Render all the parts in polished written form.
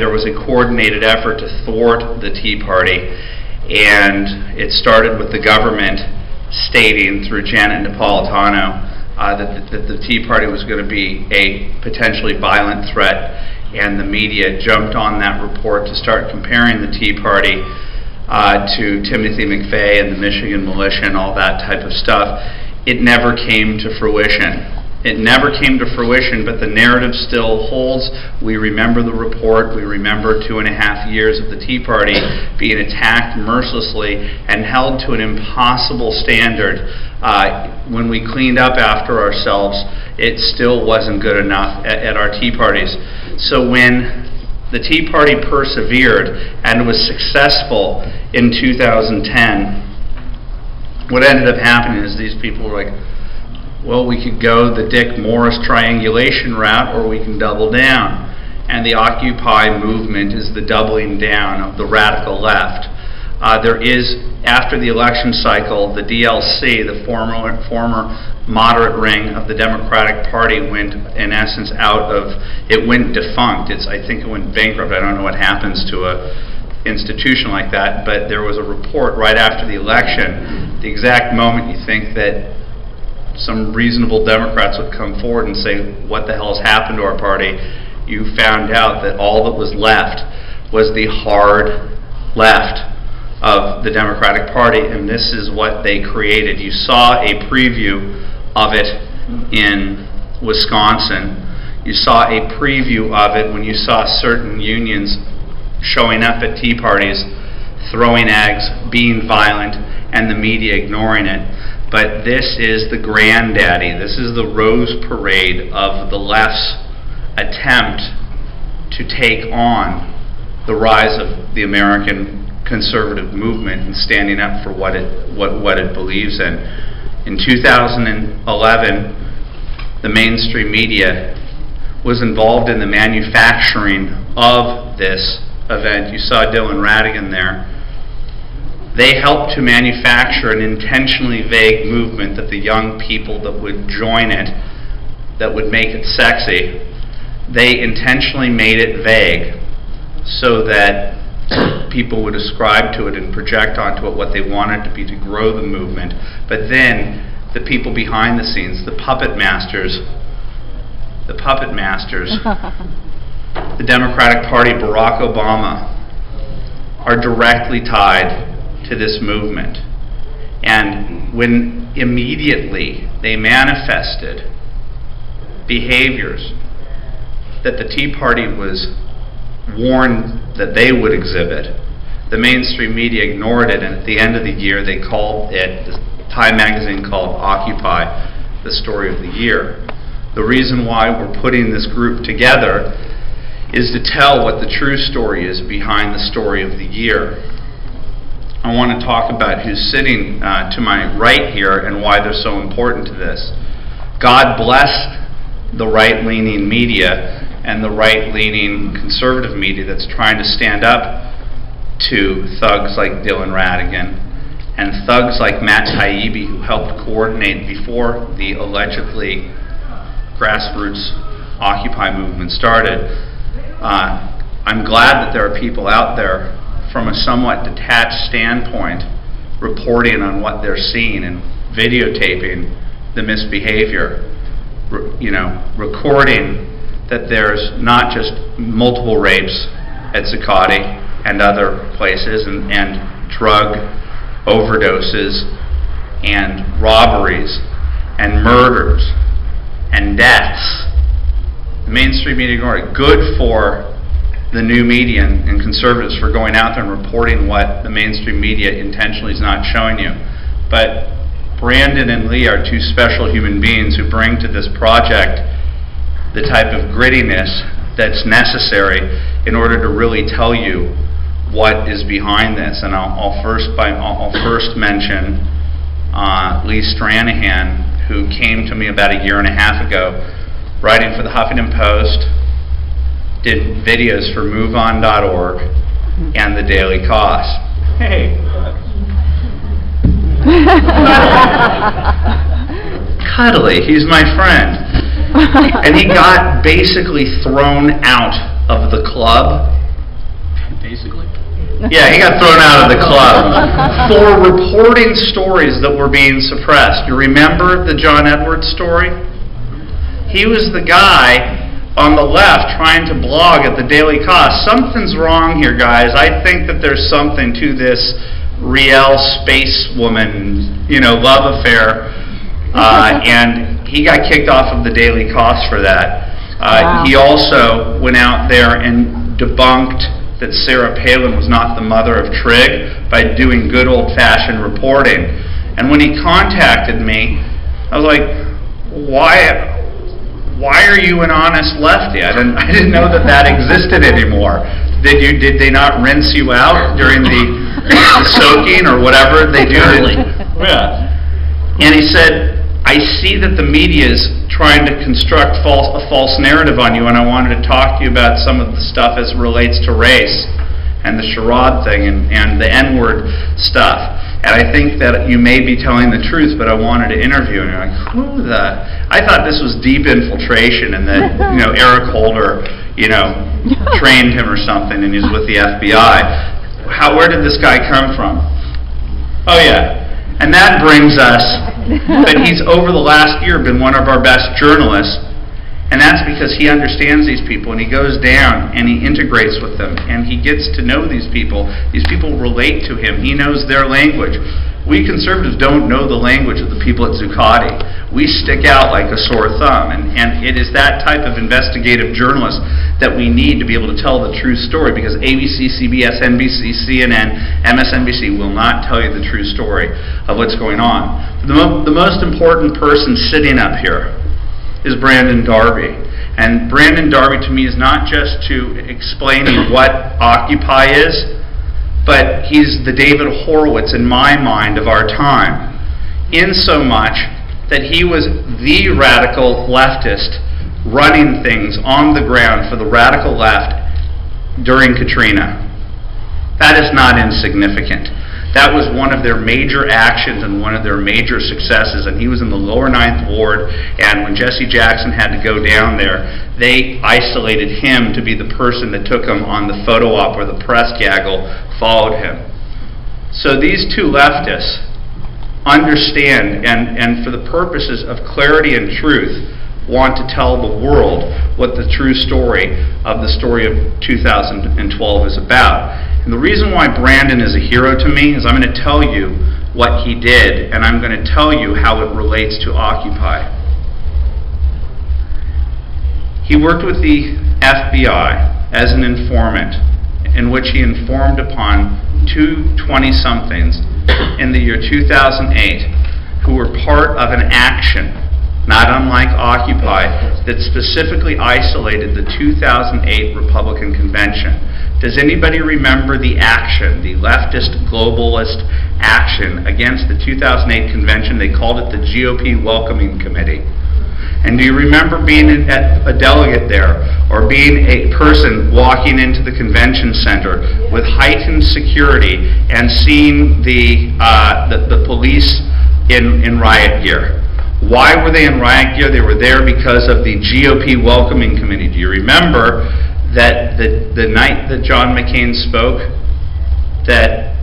there was a coordinated effort to thwart the Tea Party, and it started with the government stating through Janet Napolitano that the Tea Party was going to be a potentially violent threat, and the media jumped on that report to start comparing the Tea Party to Timothy McVeigh and the Michigan militia and all that type of stuff. It never came to fruition. It never came to fruition, but the narrative still holds. We remember the report. We remember 2.5 years of the Tea Party being attacked mercilessly and held to an impossible standard. When we cleaned up after ourselves, it still wasn't good enough at our Tea Parties. So when the Tea Party persevered and was successful in 2010, what ended up happening is these people were like, well, we could go the Dick Morris triangulation route, or we can double down. And the Occupy movement is the doubling down of the radical left. There is, after the election cycle, the DLC, the former moderate ring of the Democratic Party, went, in essence, it went defunct. I think it went bankrupt. I don't know what happens to a institution like that, but there was a report right after the election, the exact moment you think that some reasonable Democrats would come forward and say, what the hell has happened to our party? You found out that all that was left was the hard left of the Democratic Party, and this is what they created. You saw a preview of it in Wisconsin. You saw a preview of it when you saw certain unions showing up at Tea Parties, throwing eggs, being violent, and the media ignoring it. But this is the granddaddy. This is the rose parade of the left's attempt to take on the rise of the American conservative movement and standing up for what it believes in. In 2011, the mainstream media was involved in the manufacturing of this event. You saw Dylan Ratigan there. They helped to manufacture an intentionally vague movement that the young people that would join it, that would make it sexy, they intentionally made it vague so that people would ascribe to it and project onto it what they wanted to be to grow the movement. But then the people behind the scenes, the puppet masters, the Democratic Party, Barack Obama, are directly tied to this movement. And when immediately they manifested behaviors that the Tea Party was warned that they would exhibit, the mainstream media ignored it, and at the end of the year they called it, Time magazine called Occupy, the story of the year. The reason why we're putting this group together is to tell what the true story is behind the story of the year. I want to talk about who's sitting to my right here and why they're so important to this. God bless the right-leaning media and the right-leaning conservative media that's trying to stand up to thugs like Dylan Ratigan and thugs like Matt Taibbi, who helped coordinate before the allegedly grassroots Occupy movement started. I'm glad that there are people out there from a somewhat detached standpoint reporting on what they're seeing and videotaping the misbehavior, recording that there's not just multiple rapes at Zuccotti and other places and drug overdoses and robberies and murders and deaths. The mainstream media ignored it. Good for the new media and conservatives for going out there and reporting what the mainstream media intentionally is not showing you. But Brandon and Lee are two special human beings who bring to this project the type of grittiness that's necessary in order to really tell you what is behind this. And I'll first mention Lee Stranahan, who came to me about 1.5 years ago, writing for the Huffington Post, did videos for MoveOn.org and the Daily Cost. Hey. Cuddly, he's my friend. And he got basically thrown out of the club Yeah, he got thrown out of the club for reporting stories that were being suppressed. You remember the John Edwards story? He was the guy on the left trying to blog at the Daily Kos. Something's wrong here, guys. I think that there's something to this Riel space woman, love affair. And he got kicked off of the Daily Kos for that. Wow. He also went out there and debunked that Sarah Palin was not the mother of Trig by doing good old-fashioned reporting. And when he contacted me, I was like, why are you an honest lefty? I didn't know that existed anymore. Did they not rinse you out during the soaking or whatever they do? Yeah. And he said, I see that the media is trying to construct a false narrative on you, and I wanted to talk to you about some of the stuff as it relates to race and the charade thing and the N-word stuff. And I think that you may be telling the truth, but I wanted to interview. And you're like, who the? I thought this was deep infiltration, and that Eric Holder, trained him or something, and he's with the FBI. Where did this guy come from? Oh yeah, and that brings us that he's over the last year been one of our best journalists. And that's because he understands these people, and he goes down and he integrates with them, and he gets to know these people. These people relate to him. He knows their language. We conservatives don't know the language of the people at Zuccotti. We stick out like a sore thumb, and it is that type of investigative journalist that we need to be able to tell the true story, because ABC, CBS, NBC, CNN, MSNBC will not tell you the true story of what's going on. The most important person sitting up here is Brandon Darby. And Brandon Darby, to me, is not just to explaining what Occupy is, but he's the David Horowitz, in my mind, of our time, in so much that he was the radical leftist running things on the ground for the radical left during Katrina. That is not insignificant. That was one of their major actions and one of their major successes, and he was in the lower 9th Ward, and when Jesse Jackson had to go down there, they isolated him to be the person that took him on the photo op where the press gaggle followed him. So these two leftists understand, and for the purposes of clarity and truth, want to tell the world what the true story of 2012 is about. And the reason why Brandon is a hero to me is I'm going to tell you what he did, and I'm going to tell you how it relates to Occupy. He worked with the FBI as an informant, in which he informed upon two 20-somethings in the year 2008 who were part of an action, not unlike Occupy, that specifically isolated the 2008 Republican Convention. Does anybody remember the action, the leftist globalist action against the 2008 convention? They called it the GOP Welcoming Committee. And do you remember being a delegate there, or being a person walking into the convention center with heightened security and seeing the police in riot gear? Why were they in riot gear? They were there because of the GOP Welcoming Committee. Do you remember that the night that John McCain spoke, that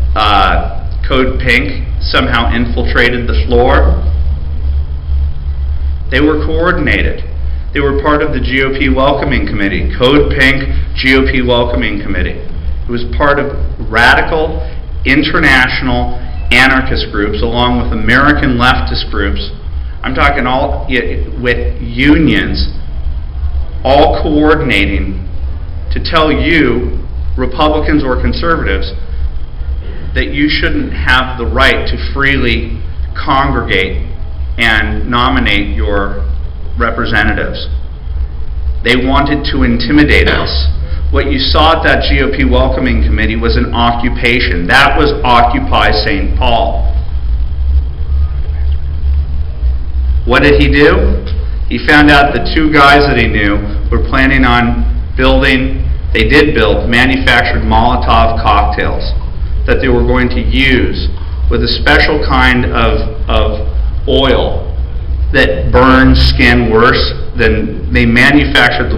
Code Pink somehow infiltrated the floor? They were coordinated. They were part of the GOP Welcoming Committee, Code Pink GOP Welcoming Committee. It was part of radical, international anarchist groups, along with American leftist groups. I'm talking all with unions, all coordinating to tell you, Republicans or conservatives, that you shouldn't have the right to freely congregate and nominate your representatives. They wanted to intimidate us. What you saw at that GOP Welcoming Committee was an occupation. That was Occupy St. Paul. What did he do? He found out the two guys that he knew were planning on manufactured Molotov cocktails that they were going to use with a special kind of oil that burns skin worse than they manufactured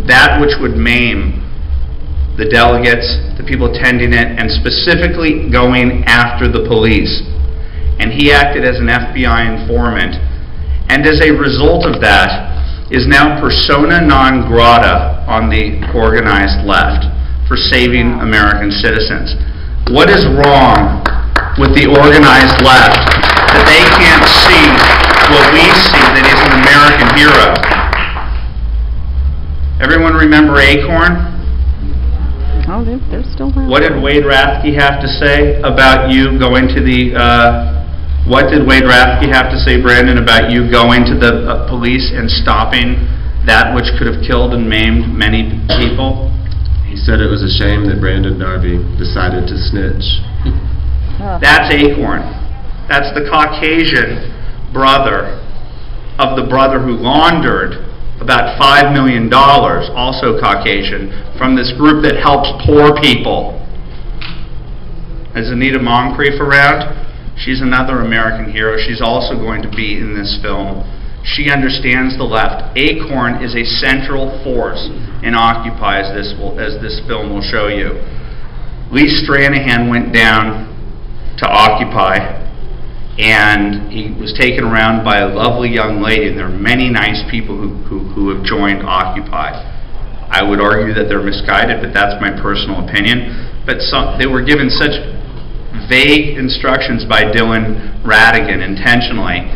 that which would maim the delegates, the people attending it, and specifically going after the police. And he acted as an FBI informant. And as a result of that, is now persona non grata on the organized left for saving American citizens. What is wrong with the organized left that they can't see what we see, that he's an American hero? Everyone remember Acorn? Oh, they're still around. What did Wade Rathke have to say about you going to the, what did Wade Rathke have to say, Brandon, about you going to the police and stopping that which could have killed and maimed many people? He said it was a shame that Brandon Darby decided to snitch. That's Acorn. That's the Caucasian brother of the brother who laundered about $5 million, also Caucasian, from this group that helps poor people. Is Anita Moncrief around? She's another American hero. She's also going to be in this film. She understands the left. Acorn is a central force in Occupy, as this film will show you. Lee Stranahan went down to Occupy, and he was taken around by a lovely young lady, and there are many nice people who have joined Occupy. I would argue that they're misguided, but that's my personal opinion. But they were given such vague instructions by Dylan Ratigan intentionally.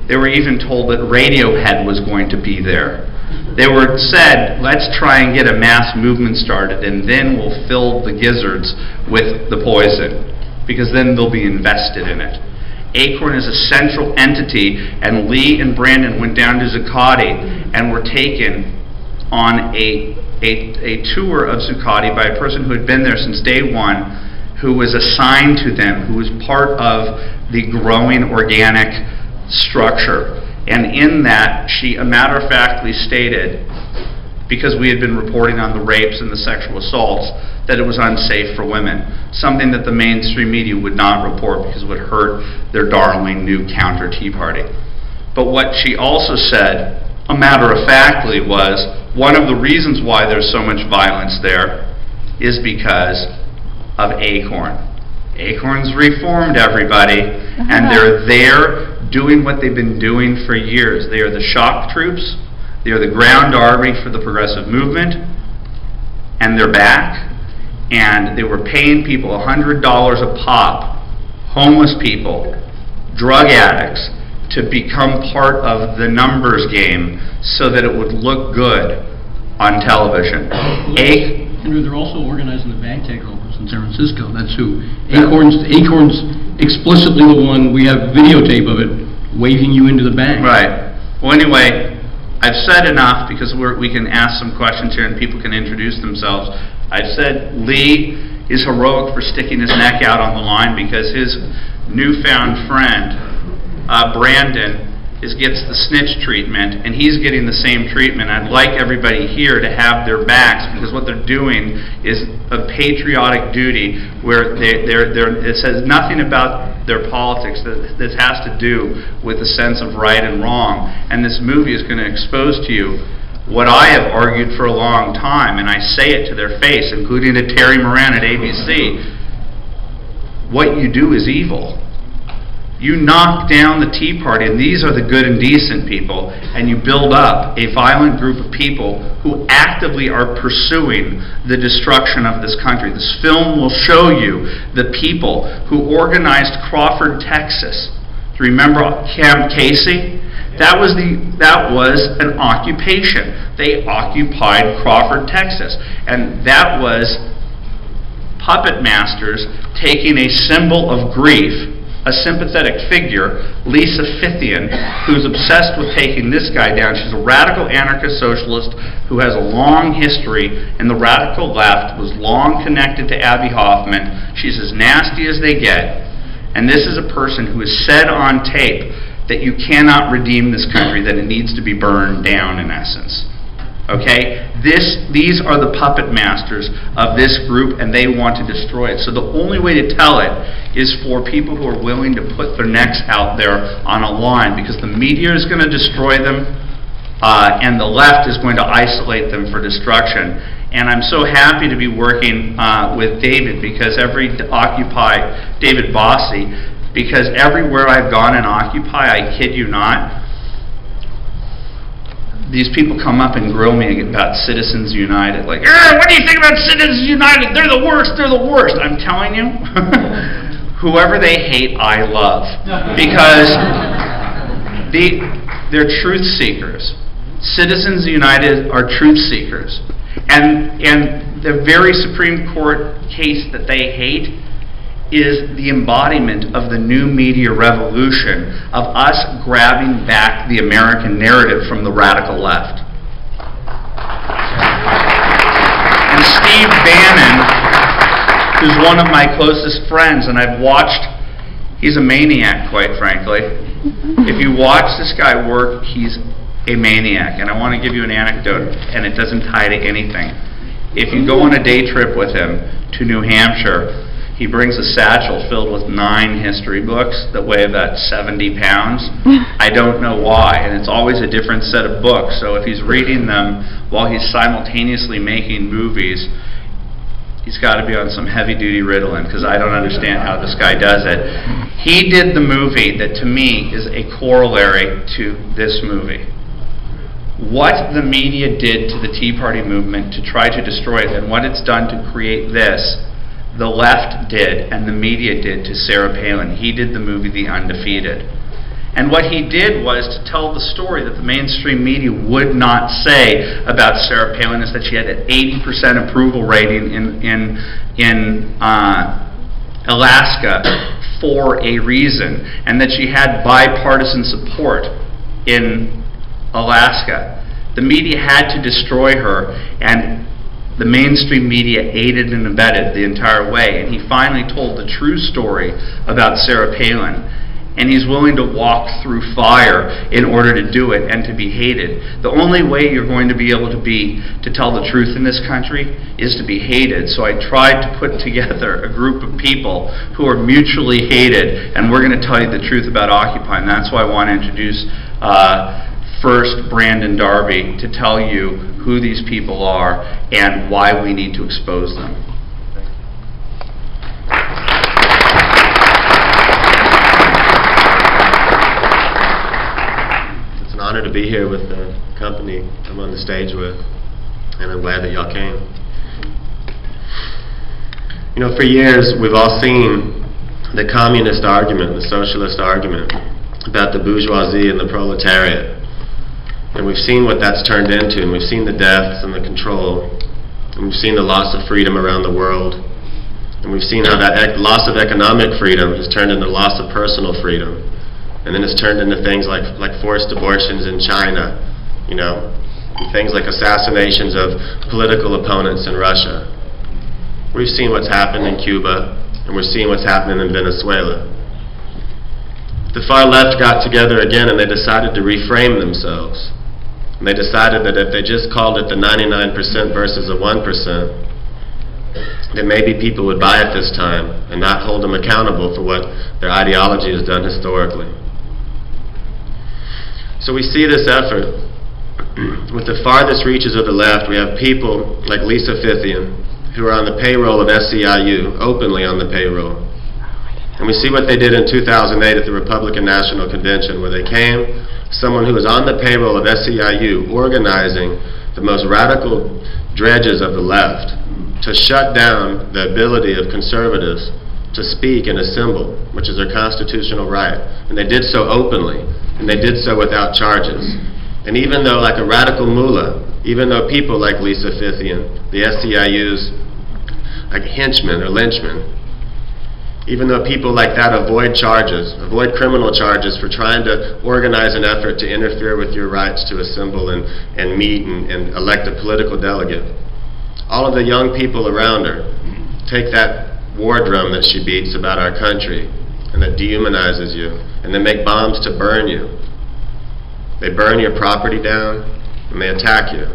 They were even told that Radiohead was going to be there. They were said, let's try and get a mass movement started, and then we'll fill the gizzards with the poison, because then they'll be invested in it. Acorn is a central entity, and Lee and Brandon went down to Zuccotti and were taken on a tour of Zuccotti by a person who had been there since day one, who was assigned to them, who was part of the growing organic structure. And in that, she matter-of-factly stated, because we had been reporting on the rapes and the sexual assaults, that it was unsafe for women, something that the mainstream media would not report because it would hurt their darling new counter-Tea Party. But what she also said, matter-of-factly, was one of the reasons why there's so much violence there is because of Acorn. Acorn's reformed everybody, and they're there doing what they've been doing for years. They are the shock troops, they are the ground army for the progressive movement, and they're back, and they were paying people $100 a pop, homeless people, drug addicts, to become part of the numbers game so that it would look good on television. Andrew, they're also organizing the bank takeovers in San Francisco. That's who. Acorn's explicitly the one, we have videotape of it, waving you into the bank. Right. Well, anyway, I've said enough because we can ask some questions here and people can introduce themselves. I've said Lee is heroic for sticking his neck out on the line because his newfound friend, Brandon, gets the snitch treatment, and he's getting the same treatment. I'd like everybody here to have their backs, because what they're doing is a patriotic duty where it says nothing about their politics. This has to do with the sense of right and wrong, and this movie is going to expose to you what I have argued for a long time, and I say it to their face, including to Terry Moran at ABC. What you do is evil. You knock down the Tea Party, and these are the good and decent people, and you build up a violent group of people who actively are pursuing the destruction of this country. This film will show you the people who organized Crawford, Texas. Do you remember Camp Casey? That was an occupation. They occupied Crawford, Texas, and that was puppet masters taking a symbol of grief, a sympathetic figure, Lisa Fithian, who's obsessed with taking this guy down. She's a radical anarchist socialist who has a long history in the radical left, was long connected to Abby Hoffman. She's as nasty as they get. And this is a person who has said on tape that you cannot redeem this country, that it needs to be burned down, in essence. Okay? These are the puppet masters of this group, and they want to destroy it. So the only way to tell it is for people who are willing to put their necks out there on a line, because the media is going to destroy them, and the left is going to isolate them for destruction. And I'm so happy to be working with David, because David Bossie, because everywhere I've gone in Occupy, I kid you not, these people come up and grill me about Citizens United. Like, what do you think about Citizens United? They're the worst, they're the worst. I'm telling you, whoever they hate, I love. Because they're truth seekers. Citizens United are truth seekers. And the very Supreme Court case that they hate is the embodiment of the new media revolution, of us grabbing back the American narrative from the radical left. And Steve Bannon, who's one of my closest friends, and I've watched, he's a maniac, quite frankly. If you watch this guy work, he's a maniac. And I want to give you an anecdote, and it doesn't tie to anything. If you go on a day trip with him to New Hampshire, he brings a satchel filled with 9 history books that weigh about 70 pounds. I don't know why, and it's always a different set of books. So if he's reading them while he's simultaneously making movies, he's got to be on some heavy-duty Ritalin, because I don't understand how this guy does it. He did the movie that, to me, is a corollary to this movie. What the media did to the Tea Party movement to try to destroy it, and what it's done to create this, the left did and the media did to Sarah Palin. He did the movie The Undefeated. And what he did was to tell the story that the mainstream media would not say about Sarah Palin, is that she had an 80% approval rating in Alaska for a reason, and that she had bipartisan support in Alaska. The media had to destroy her, and the mainstream media aided and abetted the entire way. And he finally told the true story about Sarah Palin. And he's willing to walk through fire in order to do it and to be hated. The only way you're going to be able to tell the truth in this country is to be hated. So I tried to put together a group of people who are mutually hated, and we're going to tell you the truth about Occupy. And that's why I want to introduce first Brandon Darby to tell you who these people are and why we need to expose them. It's an honor to be here with the company I'm on the stage with, and I'm glad that y'all came. You know, for years we've all seen the communist argument, the socialist argument about the bourgeoisie and the proletariat. And we've seen what that's turned into, and we've seen the deaths and the control, and we've seen the loss of freedom around the world, and we've seen how that loss of economic freedom has turned into loss of personal freedom, and then it's turned into things like forced abortions in China, you know, and things like assassinations of political opponents in Russia. We've seen what's happened in Cuba, and we're seeing what's happening in Venezuela. The far left got together again, and they decided to reframe themselves. And they decided that if they just called it the 99% versus the 1%, then maybe people would buy it this time and not hold them accountable for what their ideology has done historically. So we see this effort. With the farthest reaches of the left, we have people like Lisa Fithian, who are on the payroll of SEIU, openly on the payroll. And we see what they did in 2008 at the Republican National Convention, where they came, someone who was on the payroll of SEIU, organizing the most radical dredges of the left to shut down the ability of conservatives to speak and assemble, which is their constitutional right. And they did so openly, and they did so without charges. And even though, like a radical mullah, even though people like Lisa Fithian, the SEIU's like henchmen or lynchmen, even though people like that avoid criminal charges for trying to organize an effort to interfere with your rights to assemble and meet and elect a political delegate, all of the young people around her take that war drum that she beats about our country and that dehumanizes you, and they make bombs to burn you. They burn your property down, and they attack you.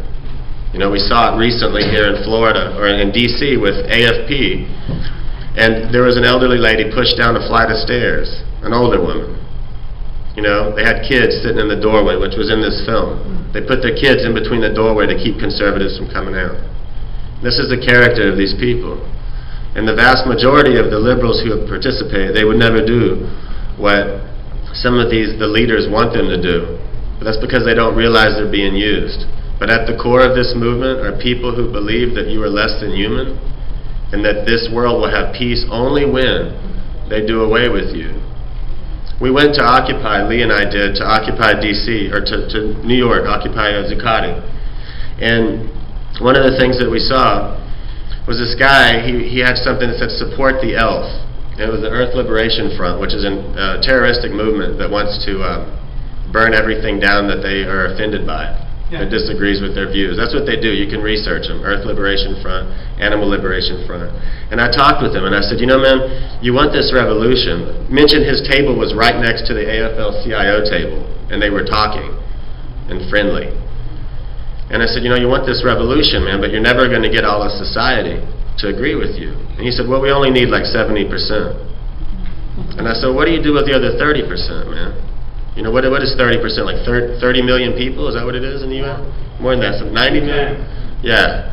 You know, we saw it recently here in Florida, or in D.C. with AFP. And there was an elderly lady pushed down a flight of stairs, an older woman. You know, they had kids sitting in the doorway, which was in this film. They put their kids in between the doorway to keep conservatives from coming out. This is the character of these people. And the vast majority of the liberals who have participated, they would never do what some of the leaders want them to do. But that's because they don't realize they're being used. But at the core of this movement are people who believe that you are less than human and that this world will have peace only when they do away with you. We went to Occupy, Lee and I did, to Occupy DC, or to New York, Occupy Zuccotti. And one of the things that we saw was this guy, he had something that said, support the ELF. And it was the Earth Liberation Front, which is a terroristic movement that wants to burn everything down that they are offended by, that disagrees with their views. That's what they do. You can research them. Earth Liberation Front, Animal Liberation Front. And I talked with him and I said, you know, man, you want this revolution. Mentioned his table was right next to the AFL-CIO table, and they were talking and friendly. And I said, you know, you want this revolution, man, but you're never going to get all of society to agree with you. And he said, well, we only need like 70%. And I said, what do you do with the other 30%, man? You know, what is 30%? Like 30 million people? Is that what it is in the U.S.? More than that, so 90 million? Yeah.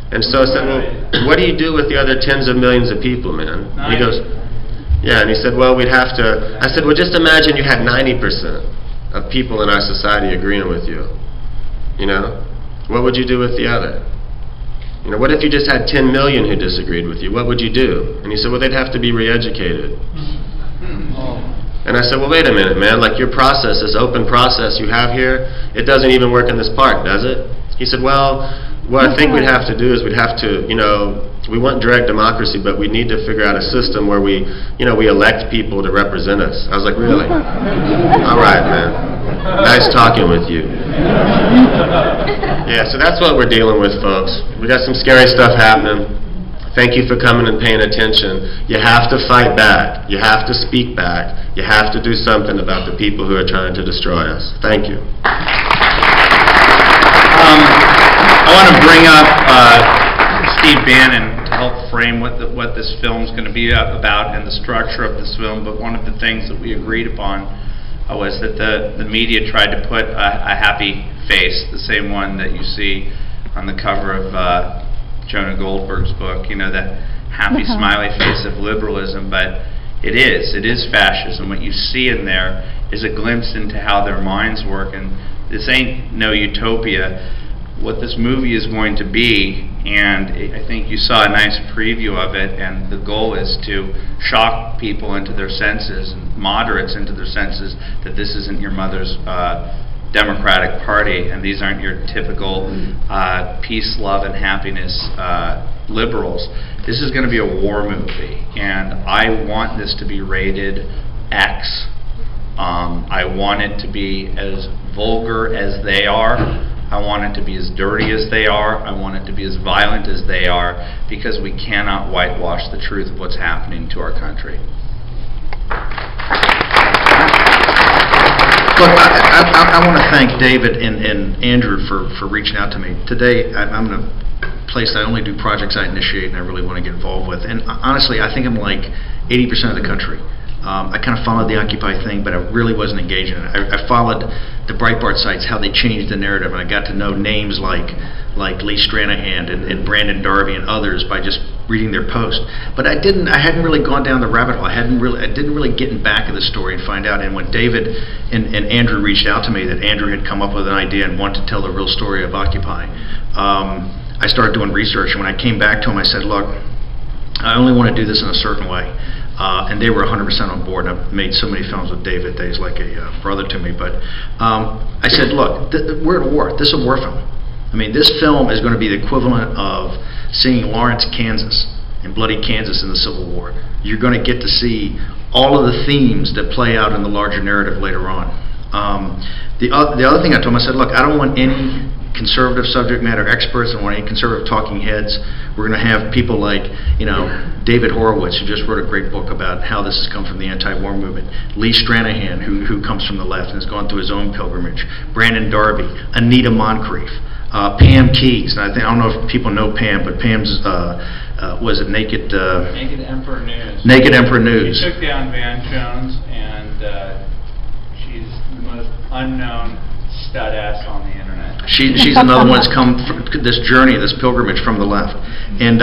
And so I said, well, what do you do with the other tens of millions of people, man? And he goes, yeah, and he said, well, we'd have to, I said, well, just imagine you had 90% of people in our society agreeing with you. You know? What would you do with the other? You know, what if you just had 10 million who disagreed with you? What would you do? And he said, well, they'd have to be re-educated. And I said, well, wait a minute, man, like your process, this open process you have here, it doesn't even work in this park, does it? He said, well, what I think we'd have to do is we'd have to, you know, we want direct democracy, but we need to figure out a system where we, you know, we elect people to represent us. I was like, really? All right, man. Nice talking with you. Yeah, so that's what we're dealing with, folks. We got some scary stuff happening. Thank you for coming and paying attention. You have to fight back. You have to speak back. You have to do something about the people who are trying to destroy us. Thank you. I want to bring up Steve Bannon to help frame what this film is going to be about and the structure of this film. But one of the things that we agreed upon was that the media tried to put a happy face, the same one that you see on the cover of Jonah Goldberg's book, you know, that happy smiley face of liberalism, but it is fascism. What you see in there is a glimpse into how their minds work, and this ain't no utopia. What this movie is going to be, and I think you saw a nice preview of it, and the goal is to shock people into their senses, and moderates into their senses, that this isn't your mother's Democratic Party, and these aren't your typical peace, love, and happiness liberals. This is going to be a war movie, and I want this to be rated X. I want it to be as vulgar as they are. I want it to be as dirty as they are. I want it to be as violent as they are, because we cannot whitewash the truth of what's happening to our country. Look, I want to thank David and Andrew for reaching out to me. Today, I'm in a place that I only do projects I initiate and I really want to get involved with. And honestly, I think I'm like 80% of the country. I kind of followed the Occupy thing, but I really wasn't engaged in it. I followed the Breitbart sites, how they changed the narrative, and I got to know names like Lee Stranahan and Darby and others by just reading their posts. But I hadn't really gone down the rabbit hole. I didn't really get in back of the story and find out. And when David and Andrew reached out to me, that Andrew had come up with an idea and wanted to tell the real story of Occupy, I started doing research. And when I came back to him, I said, look, I only want to do this in a certain way. And they were 100% on board, and I've made so many films with David that he's like a brother to me. But I said, look, we're at a war. This is a war film. I mean, this film is going to be the equivalent of seeing Lawrence, Kansas, and bloody Kansas in the Civil War. You're going to get to see all of the themes that play out in the larger narrative later on. The other thing I told him, I said, look, I don't want any conservative subject matter experts. I don't want any conservative talking heads. We're going to have people like, you know, David Horowitz, who just wrote a great book about how this has come from the anti-war movement. Lee Stranahan, who comes from the left and has gone through his own pilgrimage. Darby, Anita Moncrief, Pam Keyes. And I don't know if people know Pam, but Pam's was it Naked Emperor News. Naked Emperor News. She took down Van Jones, and she's the most unknown stud ass on the internet. She's another one that's come this journey, this pilgrimage from the left. And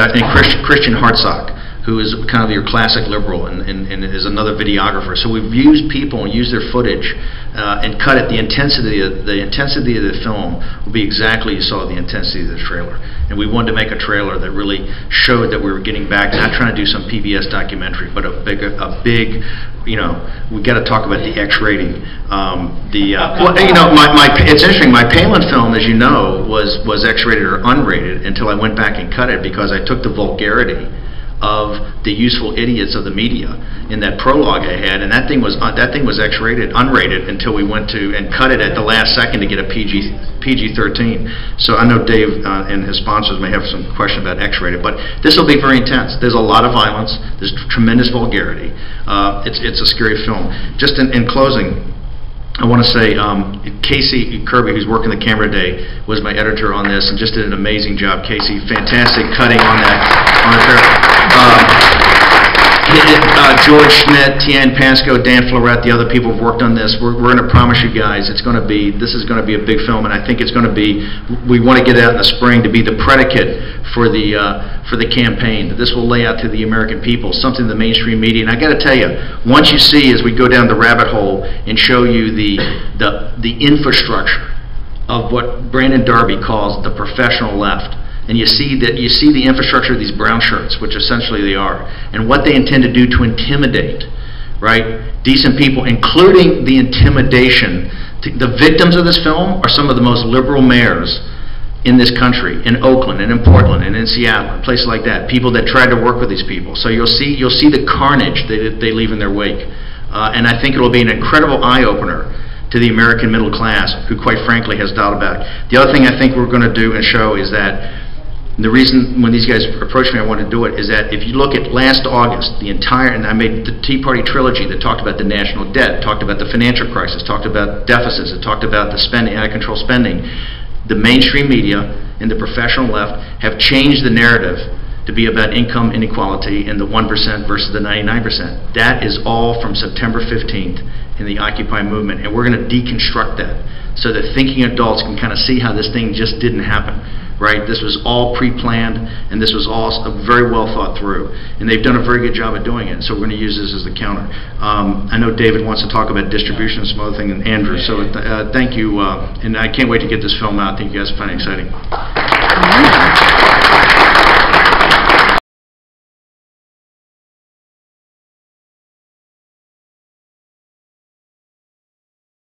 Christian Hartsock, who is kind of your classic liberal and is another videographer. So we've used people and used their footage and cut it. The intensity of the film will be exactly you saw the intensity of the trailer. And we wanted to make a trailer that really showed that we were getting back, not trying to do some PBS documentary, but a big, you know, we got to talk about the X rating. Well, you know, it's interesting. My Palin film, as you know, was X-rated or unrated until I went back and cut it because I took the vulgarity of the useful idiots of the media in that prologue I had, and that thing was X-rated, unrated until we went to and cut it at the last second to get a PG-13. So I know Dave and his sponsors may have some question about X-rated, but this will be very intense. There's a lot of violence. There's tremendous vulgarity. It's a scary film. Just in closing, I want to say Casey Kirby, who's working the camera today, was my editor on this and just did an amazing job. Casey, fantastic cutting on that. George Schmidt, Tian Pasco, Dan Florette, the other people who've worked on this. We're going to promise you guys this is going to be a big film, and I think it's going to be. We want to get it out in the spring to be the predicate for the campaign. This will lay out to the American people something the mainstream media. And I got to tell you, once you see as we go down the rabbit hole and show you the infrastructure of what Brandon Darby calls the professional left, and you see the infrastructure of these brown shirts, which essentially they are, and what they intend to do to intimidate, right, decent people, including the intimidation. The victims of this film are some of the most liberal mayors in this country, in Oakland and in Portland and in Seattle, and places like that. People that tried to work with these people. So you'll see the carnage they leave in their wake, and I think it will be an incredible eye opener to the American middle class, who quite frankly has dialed back. The other thing I think we're going to do and show is that the reason when these guys approached me I wanted to do it is that if you look at last August, and I made the Tea Party trilogy that talked about the national debt, talked about the financial crisis, talked about deficits, it talked about the spending, out-of-control spending. The mainstream media and the professional left have changed the narrative to be about income inequality and the 1% versus the 99%. That is all from September 15th in the Occupy movement, and we're going to deconstruct that so that thinking adults can kind of see how this thing just didn't happen. Right? This was all pre-planned, and this was all very well thought through. And they've done a very good job at doing it, so we're going to use this as the counter. I know David wants to talk about distribution and some other things, and Andrew, so thank you, and I can't wait to get this film out. I think you guys will find it exciting.